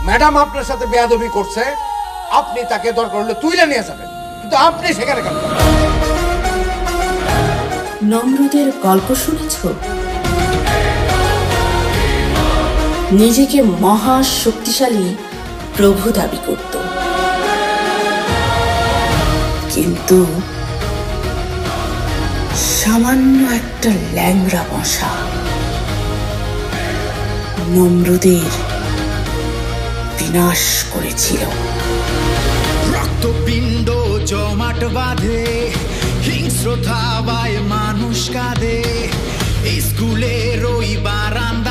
Madam আপনার সাথে বেয়াদবি করছে, আপনি তাকে দরকার হলে তুইলে নিয়ে যাবেন, কিন্তু আপনি সেখানে কেন? নমরুদের গল্প শুনেছ? নিজেকে মহা শক্তিশালী প্রভু দাবি করত, কিন্তু সামান্য একটা ল্যাংড়া মশা নমরুদের বিনাশ করেছিল। রক্তপিণ্ড জমাট বাঁধে, হিংস্রতা বায় মানুষ কাঁদে, স্কুলের ওই বারান্দা